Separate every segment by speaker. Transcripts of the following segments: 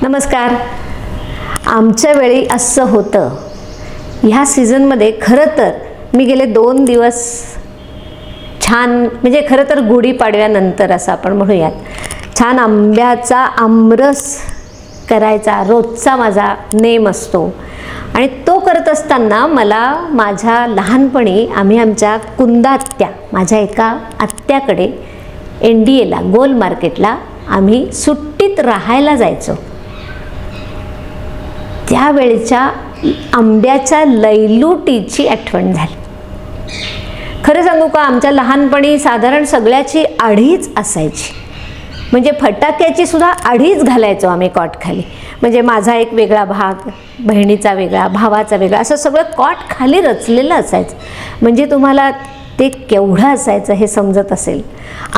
Speaker 1: नमस्कार. आमच्या वेळी असं होतं. ह्या सीझनमध्ये खरं तर मी गेले 2 दिवस छान, म्हणजे खरं तर गुढीपाडव्यानंतर असं आपण म्हणूयात, छान आंब्याचा आमरस करायचा रोजचा माझा नेम असतो. आणि तो करत असताना मला माझ्या लहानपणी आम्ही आमच्या कुंदात्या, माझ्या एका आत्याकडे NDAला गोल मार्केटला आम्ही सुट्टीत राहायला जायचो. त्यावेळच्या आंब्याच्या लयलुटीची आठवण झाली. खरं सांगू का, आमच्या लहानपणी साधारण सगळ्याची आढीच असायची. म्हणजे फटाक्याची सुद्धा आढीच घालायचो आम्ही कॉट खाली. म्हणजे माझा एक वेगळा भाग, बहिणीचा वेगळा, भावाचा वेगळा, असं सगळं कॉट खाली रचलेलं असायचं. म्हणजे तुम्हाला ते केवढं असायचं हे समजत असेल.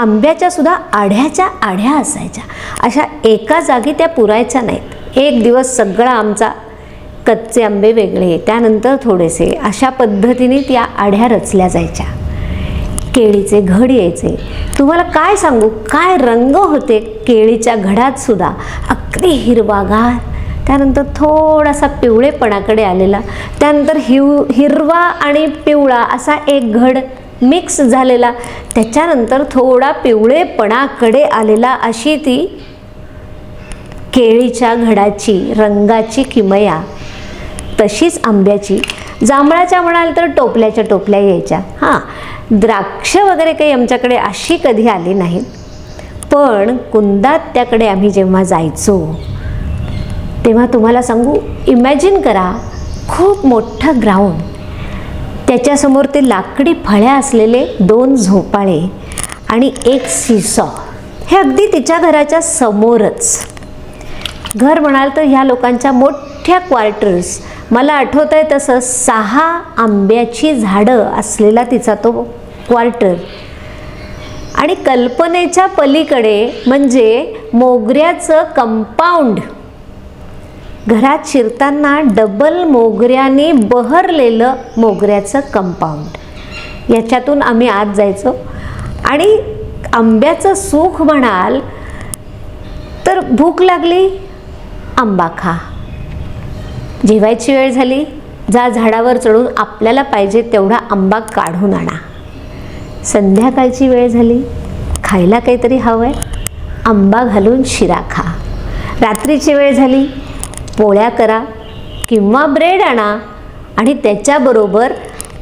Speaker 1: आंब्याच्या सुद्धा आढ्याच्या आढ्या असायच्या. अशा एका जागी त्या पुरायच्या नाहीत. एक दिवस सगळा आमचा कच्चे आंबे वेगळे, त्यानंतर थोडेसे, अशा पद्धतीने त्या आढ्या रचल्या जायच्या. केळीचे घड यायचे. तुम्हाला काय सांगू, काय रंग होते केळीच्या घडात सुद्धा. अगदी हिरवागार, त्यानंतर थोडासा पिवळेपणाकडे आलेला, त्यानंतर हिरवा आणि पिवळा असा एक घड मिक्स झालेला, त्याच्यानंतर थोडा पिवळेपणाकडे आलेला, अशी ती केळीच्या घडाची रंगाची किमया. तशीच आंब्याची. जांभळाच्या म्हणाल तर टोपल्याच्या टोपल्या यायच्या. हां, द्राक्ष वगैरे काही आमच्याकडे अशी कधी आली नाहीत. पण कुंदात्याकडे आम्ही जेव्हा जायचो तेव्हा तुम्हाला सांगू, इमॅजिन करा, खूप मोठं ग्राउंड, त्याच्यासमोर ते लाकडी फळ्या असलेले 2 झोपाळे आणि एक सीसॉ. हे अगदी तिच्या घराच्या समोरच. घर म्हणाल तर ह्या लोकांच्या मोठ्या क्वार्टर्स. मला आठवत आहे तसं 6 आंब्याची झाडं असलेला तिचा तो क्वार्टर. आणि कल्पनेच्या पलीकडे म्हणजे मोगऱ्याचं कंपाऊंड. घरात शिरताना डबल मोगऱ्याने बहरलेलं मोगऱ्याचं कंपाऊंड. याच्यातून आम्ही आत जायचो. आणि आंब्याचं सुख म्हणाल तर भूक लागली, आंबा खा. जेवायची वेळ झाली, जा झाडावर चढून आपल्याला पाहिजे तेवढा आंबा काढून आणा. संध्याकाळची वेळ झाली, खायला काहीतरी हवं आहे, आंबा घालून शिरा खा. रात्रीची वेळ झाली, पोळ्या करा किंवा ब्रेड आणा आणि त्याच्याबरोबर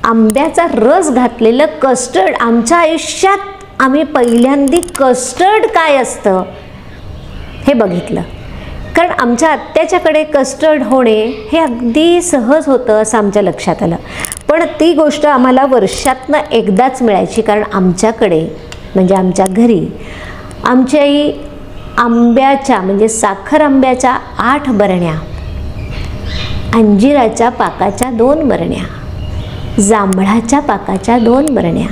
Speaker 1: आंब्याचा रस घातलेलं कस्टर्ड. आमच्या आयुष्यात आम्ही पहिल्यांदी कस्टर्ड काय असतं हे बघितलं. कारण आमच्या आत्याच्याकडे कस्टर्ड होणे हे अगदी सहज होतं असं आमच्या लक्षात आलं. पण ती गोष्ट आम्हाला वर्षातनं एकदाच मिळायची. कारण आमच्याकडे म्हणजे आमच्या घरी आमची आई आंब्याच्या म्हणजे साखर आंब्याच्या 8 बरण्या, अंजिराच्या पाकाच्या 2 बरण्या, जांभळाच्या पाकाच्या 2 बरण्या,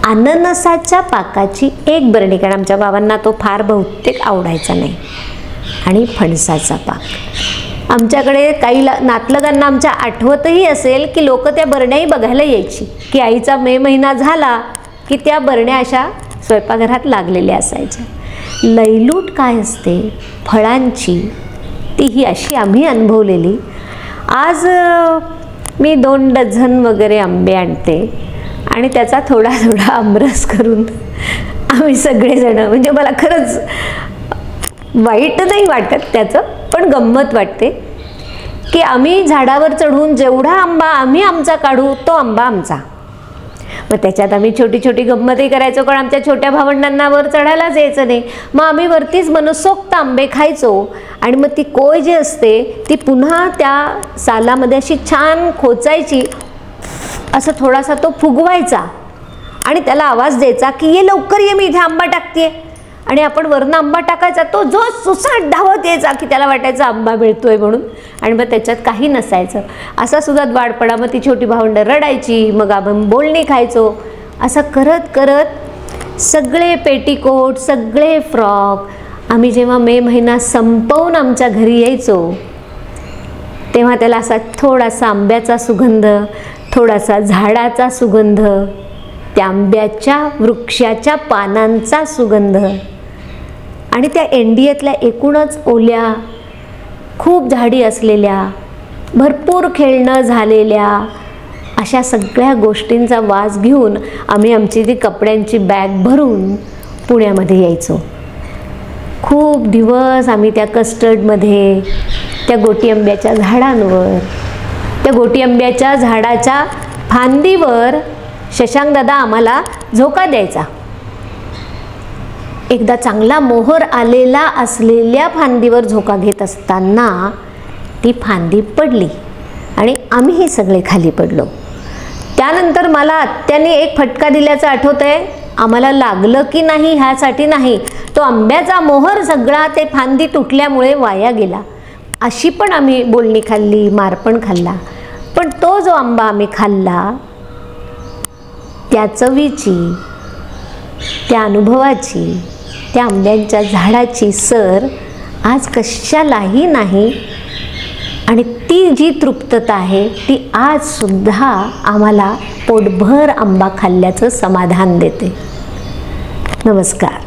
Speaker 1: अननसाच्या पाकाची 1 बरणी, कारण आमच्या बाबांना तो फार बहुतेक आवडायचा नाही, आणि फणसाचा पाक. आमच्याकडे काही नातलगांना आमच्या आठवतही असेल की लोक त्या बरण्याही बघायला यायची, की आईचा मे महिना झाला की त्या बरण्या अशा स्वयंपाकघरात लागलेल्या असायच्या. लयलूट काय असते फळांची, तीही अशी आम्ही अनुभवलेली. आज मी 2 डझन वगैरे आंबे आणते आणि त्याचा थोडा थोडा आमरस करून आम्ही सगळेजण, म्हणजे मला खरंच वाईट नाही वाटत त्याचं, पण गंमत वाटते की आम्ही झाडावर चढून जेवढा आंबा आम्ही आमचा काढू तो आंबा आमचा. मग त्याच्यात आम्ही छोटी छोटी गंमतही करायचो, कारण आमच्या छोट्या भावंडांना वर चढायलाच यायचं नाही. मग आम्ही वरतीच मनसोक्त आंबे खायचो. आणि मग ती कोय जी असते ती पुन्हा त्या सालामध्ये अशी छान खोचायची, असं थोडासा तो फुगवायचा आणि त्याला आवाज द्यायचा की ये लवकर ये, मी इथे आंबा टाकते. आणि आपण वरनं आंबा टाकायचा, तो जो सुसाट धावत यायचा की त्याला वाटायचा आंबा मिळतोय म्हणून. आणि मग त्याच्यात काही नसायचं. असा सुद्धा द्वाडपडा. मग ती छोटी भावंडं रडायची, मग आपण बोलणी खायचो. असं करत करत सगळे पेटीकोट, सगळे फ्रॉक आम्ही जेव्हा मे महिना संपवून आमच्या घरी यायचो तेव्हा त्याला असा थोडासा आंब्याचा सुगंध, थोडासा झाडाचा सुगंध, त्या आंब्याच्या वृक्षाच्या पानांचा सुगंध आणि त्या NDAतल्या एकूणच ओल्या खूप झाडी असलेल्या, भरपूर खेळणं झालेल्या अशा सगळ्या गोष्टींचा वास घेऊन आम्ही आमची ती कपड्यांची बॅग भरून पुण्यामध्ये यायचो. खूप दिवस आम्ही त्या कस्टर्डमध्ये, त्या गोटी आंब्याच्या झाडांवर, त्या गोटी आंब्याच्या झाडाच्या फांदीवर शशांक दादा आम्हाला झोका द्यायचा. एकदा चांगला मोहर आलेला असलेल्या फांदीवर झोका घेत असताना ती फांदी पडली आणि आम्हीही सगळे खाली पडलो. त्यानंतर मला आत्याने एक फटका दिल्याचं आठवतंय. आम्हाला लागलं की नाही ह्यासाठी नाही, तो आंब्याचा मोहर सगळा ते फांदी तुटल्यामुळे वाया गेला अशी पण आम्ही बोलणी खाल्ली, मार पण खाल्ला. पण तो जो आंबा आम्ही खाल्ला त्या चवीची, त्या अनुभवाची, त्या आंब्यांच्या झाडाची सर आज कशालाही नाही. आणि ती जी तृप्तता आहे ती आज सुद्धा आम्हाला पोटभर आंबा खाल्ल्याचं समाधान देते. नमस्कार.